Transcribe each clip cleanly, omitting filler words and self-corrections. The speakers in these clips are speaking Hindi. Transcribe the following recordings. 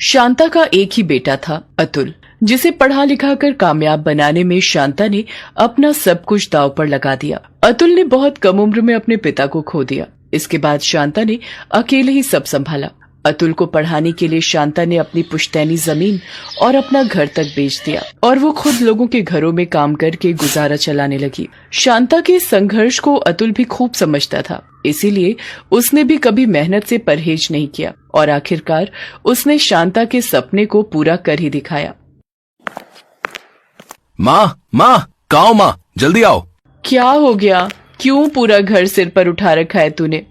शांता का एक ही बेटा था, अतुल, जिसे पढ़ा लिखा कर कामयाब बनाने में शांता ने अपना सब कुछ दांव पर लगा दिया। अतुल ने बहुत कम उम्र में अपने पिता को खो दिया। इसके बाद शांता ने अकेले ही सब संभाला। अतुल को पढ़ाने के लिए शांता ने अपनी पुश्तैनी जमीन और अपना घर तक बेच दिया और वो खुद लोगों के घरों में काम करके गुजारा चलाने लगी। शांता के संघर्ष को अतुल भी खूब समझता था, इसीलिए उसने भी कभी मेहनत से परहेज नहीं किया और आखिरकार उसने शांता के सपने को पूरा कर ही दिखाया। माँ, कहाँ हो माँ? जल्दी आओ। क्या हो गया? क्यों पूरा घर सिर पर उठा रखा है तूने?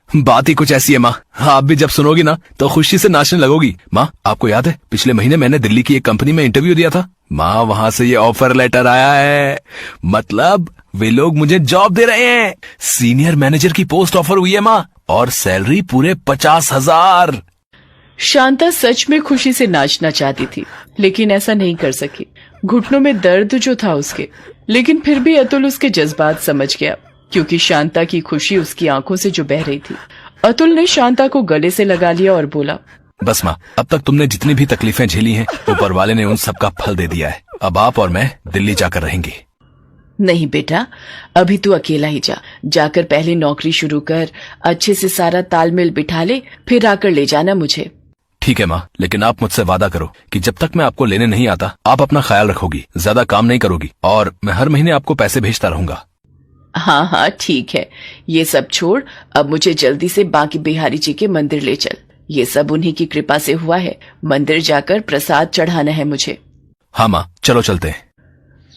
बात ही कुछ ऐसी है माँ, आप भी जब सुनोगी ना तो खुशी से नाचने लगोगी। माँ, आपको याद है पिछले महीने मैंने दिल्ली की एक कंपनी में इंटरव्यू दिया था? माँ, वहाँ से ये ऑफर लेटर आया है। मतलब वे लोग मुझे जॉब दे रहे हैं। सीनियर मैनेजर की पोस्ट ऑफर हुई है माँ, और सैलरी पूरे 50,000। शांता सच में खुशी से नाचना चाहती थी, लेकिन ऐसा नहीं कर सकी। घुटनों में दर्द जो था उसके, लेकिन फिर भी अतुल उसके जज्बात समझ गया, क्योंकि शांता की खुशी उसकी आंखों से जो बह रही थी। अतुल ने शांता को गले से लगा लिया और बोला, बस माँ, अब तक तुमने जितनी भी तकलीफें झेली हैं, ऊपर वाले ने उन सब का फल दे दिया है। अब आप और मैं दिल्ली जाकर रहेंगे। नहीं बेटा, अभी तू अकेला ही जाकर पहले नौकरी शुरू कर, अच्छे से सारा तालमेल बिठा ले, फिर आकर ले जाना मुझे। ठीक है माँ, लेकिन आप मुझसे वादा करो कि जब तक मैं आपको लेने नहीं आता आप अपना ख्याल रखोगी, ज्यादा काम नहीं करोगी, और मैं हर महीने आपको पैसे भेजता रहूंगा। हाँ हाँ ठीक है, ये सब छोड़, अब मुझे जल्दी से बांके बिहारी जी के मंदिर ले चल। ये सब उन्हीं की कृपा से हुआ है। मंदिर जाकर प्रसाद चढ़ाना है मुझे। हाँ माँ, चलो चलते हैं।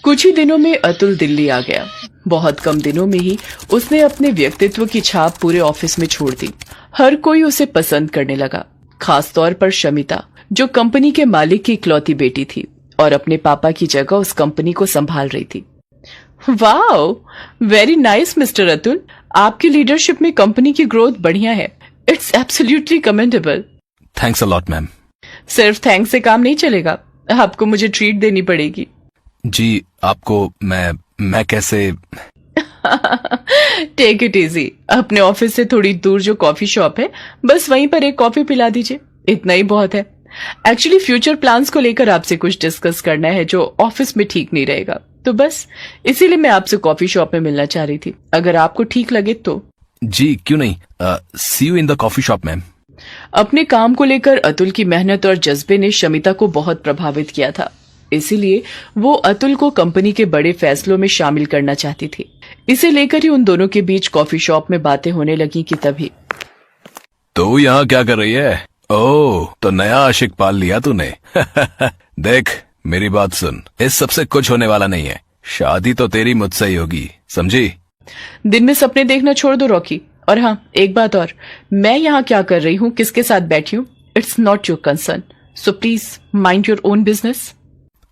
कुछ ही दिनों में अतुल दिल्ली आ गया। बहुत कम दिनों में ही उसने अपने व्यक्तित्व की छाप पूरे ऑफिस में छोड़ दी। हर कोई उसे पसंद करने लगा, खास तौर पर शमिता, जो कंपनी के मालिक की इकलौती बेटी थी और अपने पापा की जगह उस कंपनी को संभाल रही थी। Wow, very nice mister Atul, आपकी लीडरशिप में कंपनी की ग्रोथ बढ़िया है। It's absolutely commendable. Thanks a lot ma'am. सिर्फ थैंक्स से काम नहीं चलेगा, आपको मुझे ट्रीट देनी पड़ेगी। जी, आपको मैं कैसे? Take it easy. अपने ऑफिस से थोड़ी दूर जो कॉफी शॉप है, बस वहीं पर एक कॉफी पिला दीजिए, इतना ही बहुत है। एक्चुअली फ्यूचर प्लान्स को लेकर आपसे कुछ डिस्कस करना है जो ऑफिस में ठीक नहीं रहेगा, तो बस इसीलिए मैं आपसे कॉफी शॉप में मिलना चाह रही थी, अगर आपको ठीक लगे तो। जी क्यों नहीं, see you in the coffee shop ma'am. अपने काम को लेकर अतुल की मेहनत और जज्बे ने शमिता को बहुत प्रभावित किया था, इसीलिए वो अतुल को कंपनी के बड़े फैसलों में शामिल करना चाहती थी। इसे लेकर ही उन दोनों के बीच कॉफी शॉप में बातें होने लगी कि तभी। तो यहाँ क्या कर रही है? ओह, तो नया आशिक पाल लिया तूने। देख, मेरी बात सुन, इस सबसे कुछ होने वाला नहीं है। शादी तो तेरी मुझसे ही होगी, समझी? दिन में सपने देखना छोड़ दो रॉकी। और हाँ, एक बात और, मैं यहाँ क्या कर रही हूँ, किसके साथ बैठी हूँ, it's not your concern, so please mind your own business.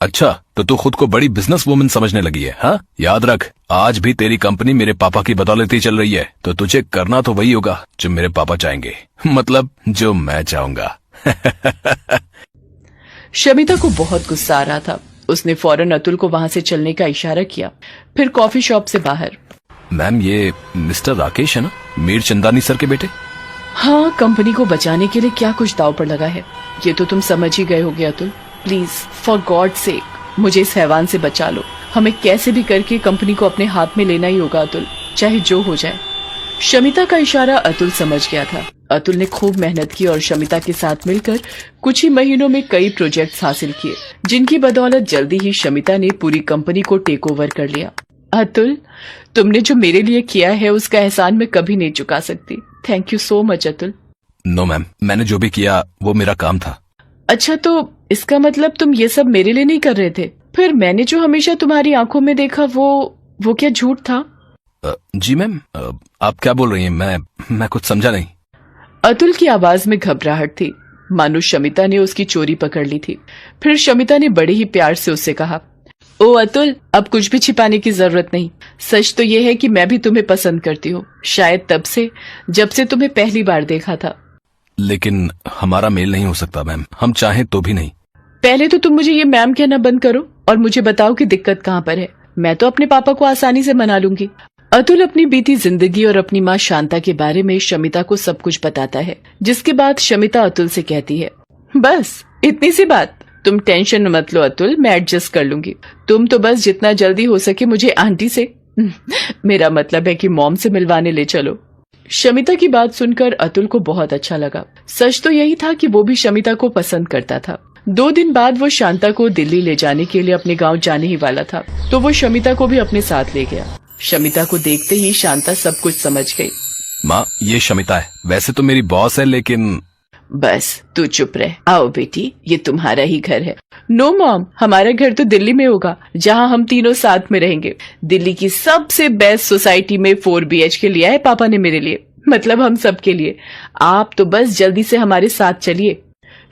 अच्छा, तो तू खुद को बड़ी बिजनेस वुमन समझने लगी है? हाँ, याद रख, आज भी तेरी कंपनी मेरे पापा की बदौलत ही चल रही है, तो तुझे करना तो वही होगा जो मेरे पापा चाहेंगे, मतलब जो मैं चाहूंगा। शमिता को बहुत गुस्सा आ रहा था। उसने फौरन अतुल को वहां से चलने का इशारा किया, फिर कॉफी शॉप से बाहर। मैम, ये मिस्टर राकेश है ना, मीर चंदानी सर के बेटे? हाँ, कंपनी को बचाने के लिए क्या कुछ दांव पर लगा है, ये तो तुम समझ ही गए होगे Atul. Please for God sake, मुझे इस हैवान से बचा लो। हमें कैसे भी करके कंपनी को अपने हाथ में लेना ही होगा अतुल, चाहे जो हो जाए। शमिता का इशारा अतुल समझ गया था। अतुल ने खूब मेहनत की और शमिता के साथ मिलकर कुछ ही महीनों में कई प्रोजेक्ट्स हासिल किए, जिनकी बदौलत जल्दी ही शमिता ने पूरी कंपनी को टेक ओवर कर लिया। अतुल, तुमने जो मेरे लिए किया है उसका एहसान मैं कभी नहीं चुका सकती। Thank you so much Atul. No ma'am, मैंने जो भी किया वो मेरा काम था। अच्छा, तो इसका मतलब तुम ये सब मेरे लिए नहीं कर रहे थे? फिर मैंने जो हमेशा तुम्हारी आंखों में देखा वो क्या झूठ था? जी मैम, आप क्या बोल रही हैं? मैं कुछ समझा नहीं। अतुल की आवाज में घबराहट थी, मानो शमिता ने उसकी चोरी पकड़ ली थी। फिर शमिता ने बड़े ही प्यार से उससे कहा, ओ अतुल, अब कुछ भी छिपाने की जरूरत नहीं। सच तो ये है कि मैं भी तुम्हें पसंद करती हूँ, शायद तब से जब से तुम्हें पहली बार देखा था। लेकिन हमारा मेल नहीं हो सकता मैम, हम चाहें तो भी नहीं। पहले तो तुम मुझे ये मैम कहना बंद करो और मुझे बताओ कि दिक्कत कहाँ पर है। मैं तो अपने पापा को आसानी से मना लूंगी। अतुल अपनी बीती जिंदगी और अपनी माँ शांता के बारे में शमिता को सब कुछ बताता है, जिसके बाद शमिता अतुल से कहती है, बस इतनी सी बात। तुम टेंशन मत लो अतुल, मैं एडजस्ट कर लूंगी। तुम तो बस जितना जल्दी हो सके मुझे आंटी से मेरा मतलब है कि मॉम से मिलवाने ले चलो। शमिता की बात सुनकर अतुल को बहुत अच्छा लगा। सच तो यही था कि वो भी शमिता को पसंद करता था। 2 दिन बाद वो शांता को दिल्ली ले जाने के लिए अपने गांव जाने ही वाला था, तो वो शमिता को भी अपने साथ ले गया। शमिता को देखते ही शांता सब कुछ समझ गई। माँ, ये शमिता है। वैसे तो मेरी बॉस है, लेकिन बस तू चुप रह। आओ बेटी, ये तुम्हारा ही घर है। नो मॉम, हमारा घर तो दिल्ली में होगा, जहाँ हम तीनों साथ में रहेंगे। दिल्ली की सबसे बेस्ट सोसाइटी में 4 BHK लिया है पापा ने मेरे लिए, मतलब हम सब के लिए। आप तो बस जल्दी से हमारे साथ चलिए।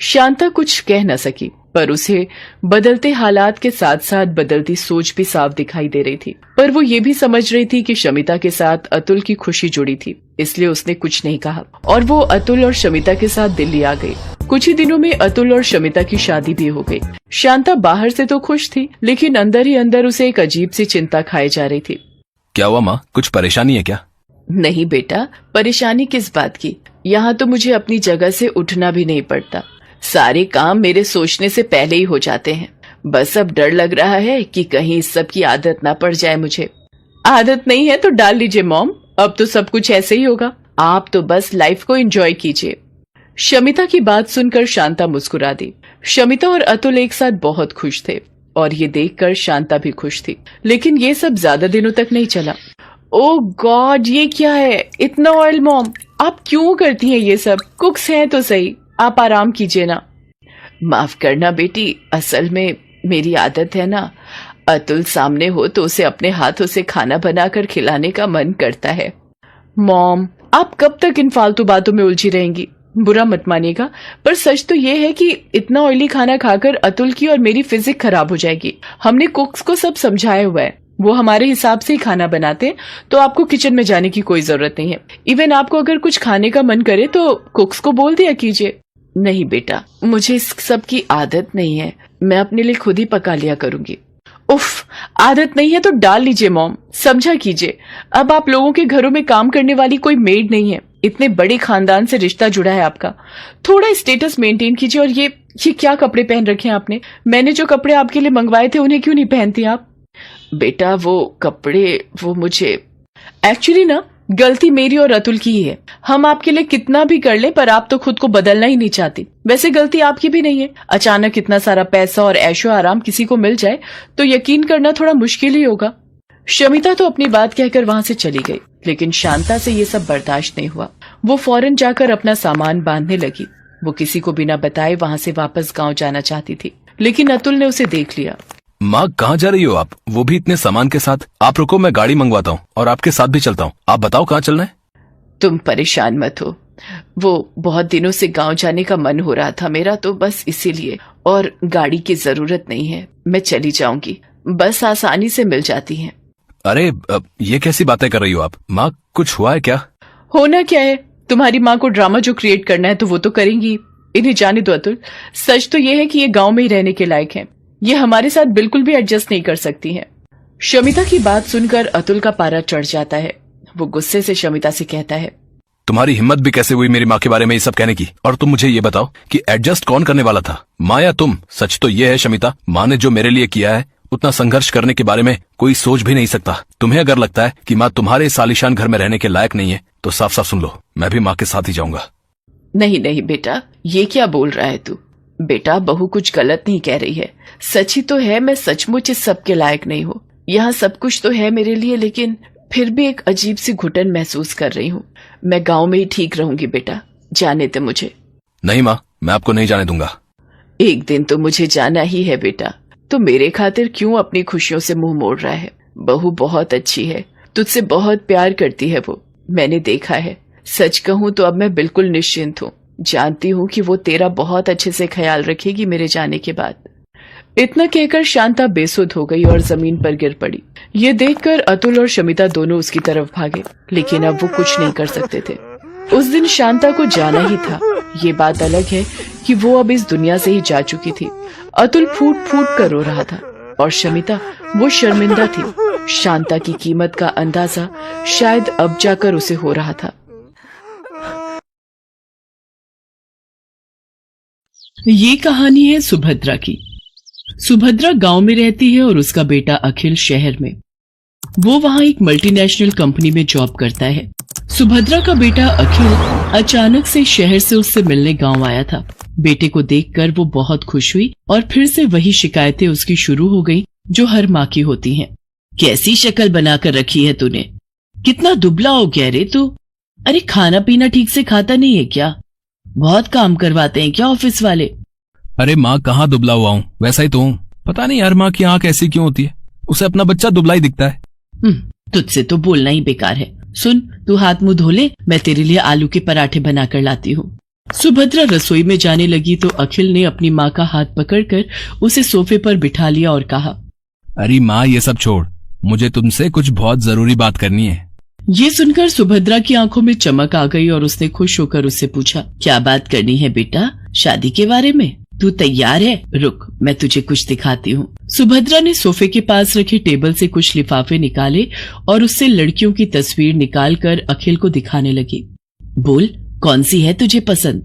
शांता कुछ कह न सकी, पर उसे बदलते हालात के साथ साथ बदलती सोच भी साफ दिखाई दे रही थी। पर वो ये भी समझ रही थी कि शमिता के साथ अतुल की खुशी जुड़ी थी, इसलिए उसने कुछ नहीं कहा और वो अतुल और शमिता के साथ दिल्ली आ गई। कुछ ही दिनों में अतुल और शमिता की शादी भी हो गई। शांता बाहर से तो खुश थी, लेकिन अंदर ही अंदर उसे एक अजीब सी चिंता खाई जा रही थी। क्या हुआ माँ, कुछ परेशानी है क्या? नहीं बेटा, परेशानी किस बात की। यहाँ तो मुझे अपनी जगह से उठना भी नहीं पड़ता। सारे काम मेरे सोचने से पहले ही हो जाते हैं। बस अब डर लग रहा है कि कहीं इस सब की आदत ना पड़ जाए मुझे। आदत नहीं है तो डाल लीजिए मॉम, अब तो सब कुछ ऐसे ही होगा। आप तो बस लाइफ को एंजॉय कीजिए। शमिता की बात सुनकर शांता मुस्कुरा दी। शमिता और अतुल एक साथ बहुत खुश थे और ये देखकर शांता भी खुश थी। लेकिन ये सब ज्यादा दिनों तक नहीं चला। ओह गॉड, ये क्या है? इतना ऑयल मॉम, आप क्यों करती हैं ये सब? कुक्स हैं तो सही, आप आराम कीजिए ना। माफ करना बेटी, असल में मेरी आदत है ना, अतुल सामने हो तो उसे अपने हाथों से खाना बनाकर खिलाने का मन करता है। मॉम, आप कब तक इन फालतू बातों में उलझी रहेंगी? बुरा मत मानिएगा, पर सच तो ये है कि इतना ऑयली खाना खाकर अतुल की और मेरी फिजिक खराब हो जाएगी। हमने कुक्स को सब समझाया हुआ है, वो हमारे हिसाब से ही खाना बनाते हैं, तो आपको किचन में जाने की कोई जरूरत नहीं है। इवन आपको अगर कुछ खाने का मन करे तो कुक्स को बोल दिया कीजिए। नहीं बेटा, मुझे इस सब की आदत नहीं है, मैं अपने लिए खुद ही पका लिया करूंगी। उफ, आदत नहीं है तो डाल लीजिए मॉम, समझा कीजिए। अब आप लोगों के घरों में काम करने वाली कोई मेड नहीं है, इतने बड़े खानदान से रिश्ता जुड़ा है आपका। थोड़ा स्टेटस मेंटेन कीजिए। और ये क्या कपड़े पहन रखे हैं आपने? मैंने जो कपड़े आपके लिए मंगवाए थे उन्हें क्यों नहीं पहनती आप? बेटा वो कपड़े, वो मुझे एक्चुअली ना गलती मेरी और अतुल की ही है। हम आपके लिए कितना भी कर ले, पर आप तो खुद को बदलना ही नहीं चाहती। वैसे गलती आपकी भी नहीं है। अचानक इतना सारा पैसा और ऐशो आराम किसी को मिल जाए तो यकीन करना थोड़ा मुश्किल ही होगा। शमिता तो अपनी बात कहकर वहां से चली गई, लेकिन शांता से ये सब बर्दाश्त नहीं हुआ। वो फौरन जाकर अपना सामान बांधने लगी। वो किसी को बिना बताए वहां से वापस गाँव जाना चाहती थी, लेकिन अतुल ने उसे देख लिया। माँ, कहाँ जा रही हो आप? वो भी इतने सामान के साथ। आप रुको, मैं गाड़ी मंगवाता हूँ और आपके साथ भी चलता हूँ। आप बताओ कहाँ चलना है? तुम परेशान मत हो, वो बहुत दिनों से गांव जाने का मन हो रहा था मेरा, तो बस इसीलिए। और गाड़ी की जरूरत नहीं है, मैं चली जाऊंगी, बस आसानी से मिल जाती है। अरे ये कैसी बातें कर रही हो आप? माँ, कुछ हुआ है क्या? होना क्या है, तुम्हारी माँ को ड्रामा जो क्रिएट करना है तो वो तो करेंगी। इन्हें जाने दो अतुल। सच तो ये है कि ये गाँव में ही रहने के लायक है, ये हमारे साथ बिल्कुल भी एडजस्ट नहीं कर सकती हैं। शमिता की बात सुनकर अतुल का पारा चढ़ जाता है। वो गुस्से से शमिता से कहता है, तुम्हारी हिम्मत भी कैसे हुई मेरी माँ के बारे में ये सब कहने की? और तुम मुझे ये बताओ कि एडजस्ट कौन करने वाला था, माँ या तुम? सच तो ये है शमिता, माँ ने जो मेरे लिए किया है उतना संघर्ष करने के बारे में कोई सोच भी नहीं सकता। तुम्हें अगर लगता है कि माँ तुम्हारे इस आलीशान घर में रहने के लायक नहीं है तो साफ साफ सुन लो, मैं भी माँ के साथ ही जाऊंगा। नहीं नहीं बेटा, ये क्या बोल रहा है तू? बेटा बहू कुछ गलत नहीं कह रही है। सच ही तो है, मैं सचमुच इस सब के लायक नहीं हूँ। यहाँ सब कुछ तो है मेरे लिए, लेकिन फिर भी एक अजीब सी घुटन महसूस कर रही हूँ। मैं गाँव में ही ठीक रहूंगी बेटा, जाने दे मुझे। नहीं माँ, मैं आपको नहीं जाने दूंगा। एक दिन तो मुझे जाना ही है बेटा, तो मेरे खातिर क्यों अपनी खुशियों से मुंह मोड़ रहा है? बहू बहुत अच्छी है, तुझसे बहुत प्यार करती है वो, मैंने देखा है। सच कहूँ तो अब मैं बिल्कुल निश्चिंत हूँ, जानती हूँ कि वो तेरा बहुत अच्छे से ख्याल रखेगी मेरे जाने के बाद। इतना कहकर शांता बेसुध हो गई और जमीन पर गिर पड़ी। ये देखकर अतुल और शमिता दोनों उसकी तरफ भागे, लेकिन अब वो कुछ नहीं कर सकते थे। उस दिन शांता को जाना ही था। ये बात अलग है कि वो अब इस दुनिया से ही जा चुकी थी। अतुल फूट फूट कर रो रहा था और शमिता वो शर्मिंदा थी। शांता की कीमत का अंदाजा शायद अब जाकर उसे हो रहा था। ये कहानी है सुभद्रा की। सुभद्रा गांव में रहती है और उसका बेटा अखिल शहर में। वो वहां एक मल्टीनेशनल कंपनी में जॉब करता है। सुभद्रा का बेटा अखिल अचानक से शहर से उससे मिलने गांव आया था। बेटे को देखकर वो बहुत खुश हुई और फिर से वही शिकायतें उसकी शुरू हो गई जो हर माँ की होती हैं। कैसी शक्ल बनाकर रखी है तूने, कितना दुबला हो गया रे तू। अरे खाना पीना ठीक से खाता नहीं है क्या? बहुत काम करवाते हैं क्या ऑफिस वाले? अरे माँ कहाँ दुबला हुआ हूँ, वैसा ही तो हूँ। पता नहीं यार माँ की आंख ऐसी क्यों होती है, उसे अपना बच्चा दुबला ही दिखता है। तुझसे तो बोलना ही बेकार है। सुन, तू हाथ मुंह धो ले, मैं तेरे लिए आलू के पराठे बनाकर लाती हूँ। सुभद्रा रसोई में जाने लगी तो अखिल ने अपनी माँ का हाथ पकड़कर उसे सोफे पर बिठा लिया और कहा, अरे माँ ये सब छोड़, मुझे तुमसे कुछ बहुत जरूरी बात करनी है। ये सुनकर सुभद्रा की आंखों में चमक आ गई और उसने खुश होकर उससे पूछा, क्या बात करनी है बेटा? शादी के बारे में? तू तैयार है? रुक, मैं तुझे कुछ दिखाती हूँ। सुभद्रा ने सोफे के पास रखे टेबल से कुछ लिफाफे निकाले और उससे लड़कियों की तस्वीर निकालकर अखिल को दिखाने लगी। बोल, कौन सी है तुझे पसंद?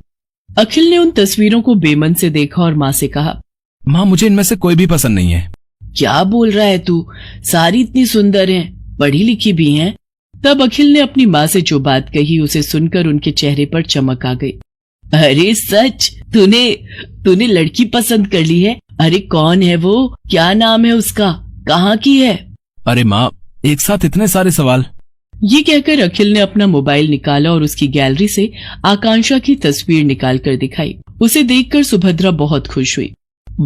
अखिल ने उन तस्वीरों को बेमन से देखा और माँ से कहा, माँ मुझे इनमें से कोई भी पसंद नहीं है। क्या बोल रहा है तू? सारी इतनी सुंदर हैं, पढ़ी लिखी भी हैं। तब अखिल ने अपनी माँ से जो बात कही उसे सुनकर उनके चेहरे पर चमक आ गई। अरे सच, तूने लड़की पसंद कर ली है? अरे कौन है वो? क्या नाम है उसका? कहाँ की है? अरे माँ एक साथ इतने सारे सवाल। ये कहकर अखिल ने अपना मोबाइल निकाला और उसकी गैलरी से आकांक्षा की तस्वीर निकाल कर दिखाई। उसे देखकर सुभद्रा बहुत खुश हुई।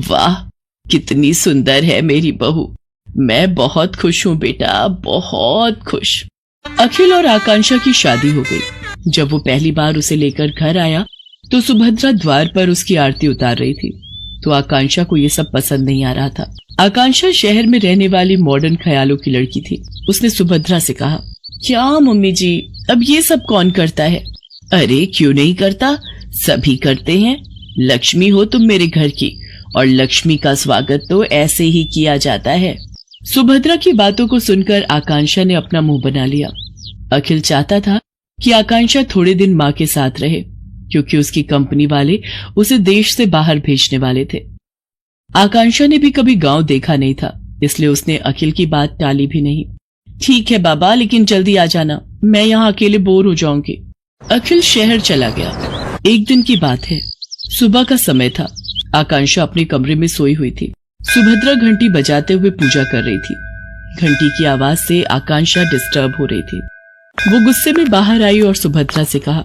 वाह, कितनी सुंदर है मेरी बहू। मैं बहुत खुश हूँ बेटा, बहुत खुश। अखिल और आकांक्षा की शादी हो गई। जब वो पहली बार उसे लेकर घर आया तो सुभद्रा द्वार पर उसकी आरती उतार रही थी, तो आकांक्षा को ये सब पसंद नहीं आ रहा था। आकांक्षा शहर में रहने वाली मॉडर्न ख्यालों की लड़की थी। उसने सुभद्रा से कहा, क्या मम्मी जी, अब ये सब कौन करता है? अरे क्यों नहीं करता, सभी करते हैं। लक्ष्मी हो तुम मेरे घर की, और लक्ष्मी का स्वागत तो ऐसे ही किया जाता है। सुभद्रा की बातों को सुनकर आकांक्षा ने अपना मुंह बना लिया। अखिल चाहता था कि आकांक्षा थोड़े दिन माँ के साथ रहे, क्योंकि उसकी कंपनी वाले उसे देश से बाहर भेजने वाले थे। आकांक्षा ने भी कभी गांव देखा नहीं था, इसलिए उसने अखिल की बात टाली भी नहीं। ठीक है बाबा, लेकिन जल्दी आ जाना, मैं यहाँ अकेले बोर हो जाऊंगी। अखिल शहर चला गया। एक दिन की बात है, सुबह का समय था। आकांक्षा अपने कमरे में सोई हुई थी। सुभद्रा घंटी बजाते हुए पूजा कर रही थी। घंटी की आवाज से आकांक्षा डिस्टर्ब हो रही थी। वो गुस्से में बाहर आई और सुभद्रा से कहा,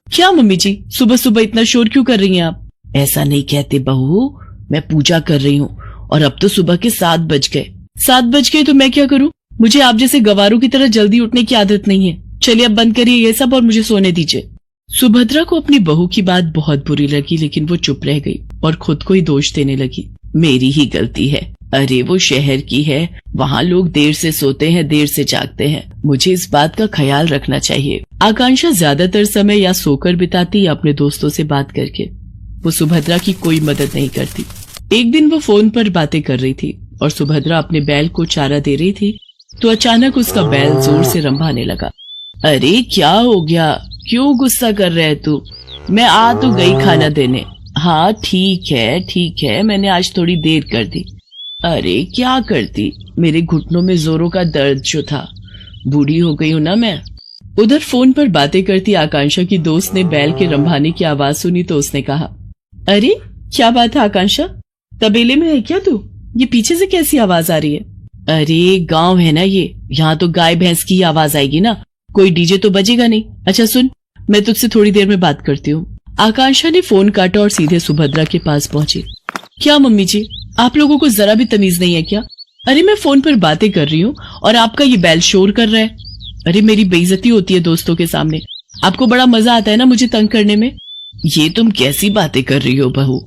क्या मम्मी जी, सुबह सुबह इतना शोर क्यों कर रही हैं आप? ऐसा नहीं कहते बहू, मैं पूजा कर रही हूँ और अब तो सुबह के 7 बज गए। 7 बज गए तो मैं क्या करूँ? मुझे आप जैसे गवारों की तरह जल्दी उठने की आदत नहीं है। चलिए अब बंद करिए ये सब और मुझे सोने दीजिए। सुभद्रा को अपनी बहू की बात बहुत बुरी लगी, लेकिन वो चुप रह गई और खुद को ही दोष देने लगी। मेरी ही गलती है। अरे वो शहर की है, वहाँ लोग देर से सोते हैं, देर से जागते हैं। मुझे इस बात का ख्याल रखना चाहिए। आकांक्षा ज्यादातर समय या सोकर बिताती या अपने दोस्तों से बात करके। वो सुभद्रा की कोई मदद नहीं करती। एक दिन वो फोन पर बातें कर रही थी और सुभद्रा अपने बैल को चारा दे रही थी, तो अचानक उसका बैल जोर से रंभाने लगा। अरे क्या हो गया, क्यों गुस्सा कर रहे है तू? मैं आ तो गई खाना देने। हाँ ठीक है, मैंने आज थोड़ी देर कर दी। अरे क्या करती, मेरे घुटनों में जोरों का दर्द जो था, बूढ़ी हो गई हूँ ना मैं। उधर फोन पर बातें करती आकांक्षा की दोस्त ने बैल के रंभाने की आवाज सुनी तो उसने कहा, अरे क्या बात है आकांक्षा, तबेले में है क्या तू? ये पीछे से कैसी आवाज आ रही है? अरे गांव है ना ये, यहाँ तो गाय भैंस की आवाज आएगी ना, कोई डीजे तो बजेगा नहीं। अच्छा सुन, मैं तुझसे थोड़ी देर में बात करती हूँ। आकांक्षा ने फोन काटा और सीधे सुभद्रा के पास पहुंची। क्या मम्मी जी, आप लोगों को जरा भी तमीज नहीं है क्या? अरे मैं फोन पर बातें कर रही हूँ और आपका ये बैल शोर कर रहा है। अरे मेरी बेइज्जती होती है दोस्तों के सामने, आपको बड़ा मजा आता है ना मुझे तंग करने में। ये तुम कैसी बातें कर रही हो बहू,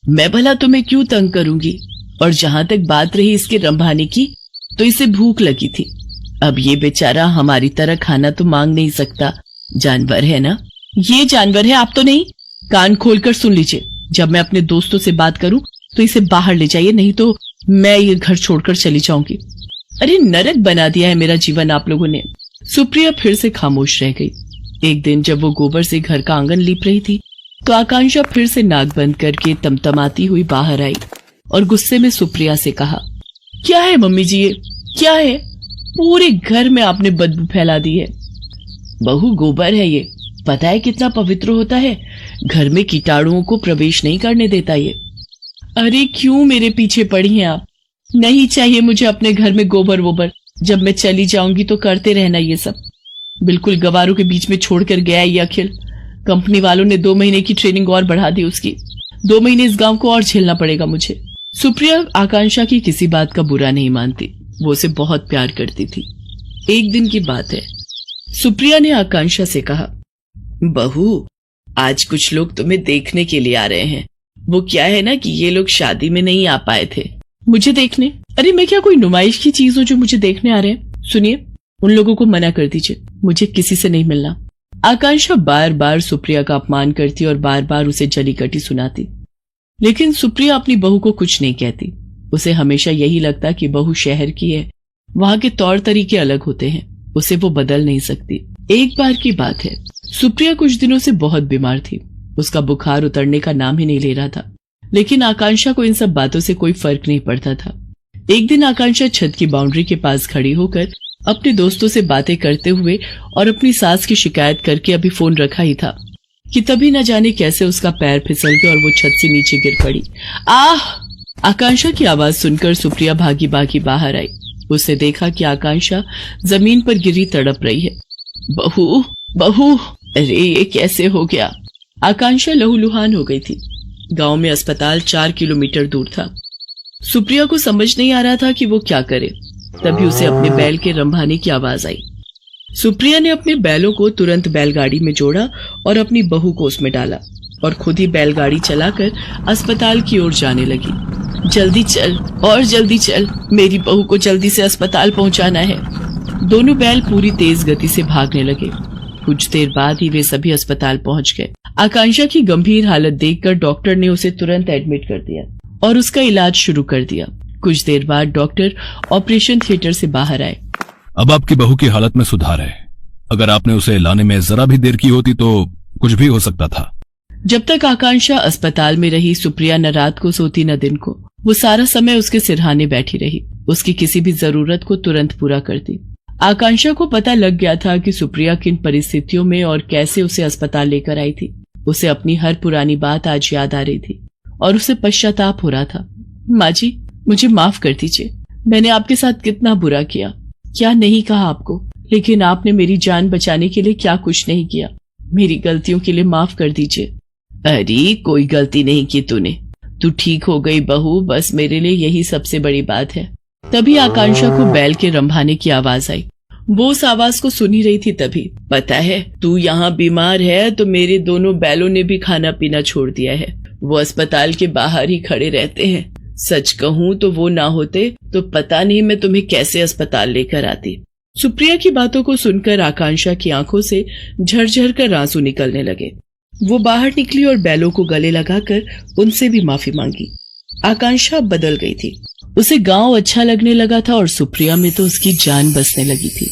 मैं भला तुम्हें क्यों तंग करूंगी? और जहां तक बात रही इसके रंभाने की, तो इसे भूख लगी थी। अब ये बेचारा हमारी तरह खाना तो मांग नहीं सकता, जानवर है ना। ये जानवर है, आप तो नहीं। कान खोलकर सुन लीजिए, जब मैं अपने दोस्तों से बात करूं तो इसे बाहर ले जाइए, नहीं तो मैं ये घर छोड़कर चली जाऊंगी। अरे नरक बना दिया है मेरा जीवन आप लोगों ने। सुप्रिया फिर से खामोश रह गई। एक दिन जब वो गोबर से घर का आंगन लीप रही थी तो आकांक्षा फिर से नाक बंद करके तमतमाती हुई बाहर आई और गुस्से में सुप्रिया से कहा, क्या है मम्मी जी ये क्या है? पूरे घर में आपने बदबू फैला दी है। बहू गोबर है ये, पता है कितना पवित्र होता है, घर में कीटाणुओं को प्रवेश नहीं करने देता ये। अरे क्यों मेरे पीछे पड़ी हैं आप? नहीं चाहिए मुझे अपने घर में गोबर वोबर, जब मैं चली जाऊंगी तो करते रहना ये सब। बिल्कुल गवारों के बीच में छोड़कर गया ये अखिल। कंपनी वालों ने 2 महीने की ट्रेनिंग और बढ़ा दी उसकी। 2 महीने इस गांव को और झेलना पड़ेगा मुझे। सुप्रिया आकांक्षा की किसी बात का बुरा नहीं मानती, वो उसे बहुत प्यार करती थी। एक दिन की बात है, सुप्रिया ने आकांक्षा से कहा, बहू आज कुछ लोग तुम्हें देखने के लिए आ रहे हैं। वो क्या है ना कि ये लोग शादी में नहीं आ पाए थे। मुझे देखने? अरे मैं क्या कोई नुमाइश की चीज हूँ जो मुझे देखने आ रहे हैं? सुनिए, उन लोगों को मना कर दीजिए, मुझे किसी से नहीं मिलना। आकांक्षा बार बार सुप्रिया का अपमान करती और बार बार उसे जली कटी सुनाती, लेकिन सुप्रिया अपनी बहू को कुछ नहीं कहती। उसे हमेशा यही लगता कि बहू शहर की है, वहां के तौर तरीके अलग होते हैं, उसे वो बदल नहीं सकती। एक बार की बात है, सुप्रिया कुछ दिनों से बहुत बीमार थी। उसका बुखार उतरने का नाम ही नहीं ले रहा था, लेकिन आकांक्षा को इन सब बातों से कोई फर्क नहीं पड़ता था। एक दिन आकांक्षा छत की बाउंड्री के पास खड़ी होकर अपने दोस्तों से बातें करते हुए और अपनी सास की शिकायत करके अभी फोन रखा ही था कि तभी न जाने कैसे उसका पैर फिसल गया और वो छत से नीचे गिर पड़ी। आह! आकांक्षा की आवाज सुनकर सुप्रिया भागी भागी बाहर आई। उसने देखा कि आकांक्षा जमीन पर गिरी तड़प रही है। बहू बहू, अरे ये कैसे हो गया? आकांक्षा लहूलुहान हो गई थी। गांव में अस्पताल 4 किलोमीटर दूर था। सुप्रिया को समझ नहीं आ रहा था कि वो क्या करे। तभी उसे अपने बैल के रंभाने की आवाज आई। सुप्रिया ने अपने बैलों को तुरंत बैलगाड़ी में जोड़ा और अपनी बहू को उसमें डाला और खुद ही बैलगाड़ी चलाकर अस्पताल की ओर जाने लगी। जल्दी चल और जल्दी चल, मेरी बहू को जल्दी से अस्पताल पहुंचाना है। दोनों बैल पूरी तेज गति से भागने लगे। कुछ देर बाद ही वे सभी अस्पताल पहुंच गए। आकांक्षा की गंभीर हालत देखकर डॉक्टर ने उसे तुरंत एडमिट कर दिया और उसका इलाज शुरू कर दिया। कुछ देर बाद डॉक्टर ऑपरेशन थिएटर से बाहर आए। अब आपकी बहू की हालत में सुधार है। अगर आपने उसे लाने में जरा भी देर की होती तो कुछ भी हो सकता था। जब तक आकांक्षा अस्पताल में रही, सुप्रिया न रात को सोती न दिन को। वो सारा समय उसके सिरहाने बैठी रही, उसकी किसी भी जरूरत को तुरंत पूरा करती। आकांक्षा को पता लग गया था कि सुप्रिया किन परिस्थितियों में और कैसे उसे अस्पताल लेकर आई थी। उसे अपनी हर पुरानी बात आज याद आ रही थी और उसे पश्चाताप हो रहा था। माँ जी, मुझे माफ कर दीजिए, मैंने आपके साथ कितना बुरा किया, क्या नहीं कहा आपको, लेकिन आपने मेरी जान बचाने के लिए क्या कुछ नहीं किया। मेरी गलतियों के लिए माफ कर दीजिए। अरे कोई गलती नहीं की तूने, तू ठीक हो गई बहू, बस मेरे लिए यही सबसे बड़ी बात है। तभी आकांक्षा को बैल के रंभाने की आवाज आई। वो उस आवाज को सुनी रही थी। तभी, पता है तू यहाँ बीमार है तो मेरे दोनों बैलों ने भी खाना पीना छोड़ दिया है। वो अस्पताल के बाहर ही खड़े रहते हैं। सच कहूँ तो वो ना होते तो पता नहीं मैं तुम्हें कैसे अस्पताल लेकर आती। सुप्रिया की बातों को सुनकर आकांक्षा की आंखों से झरझर कर आंसू निकलने लगे। वो बाहर निकली और बैलों को गले लगाकर उनसे भी माफी मांगी। आकांक्षा बदल गई थी। उसे गांव अच्छा लगने लगा था और सुप्रिया में तो उसकी जान बसने लगी थी।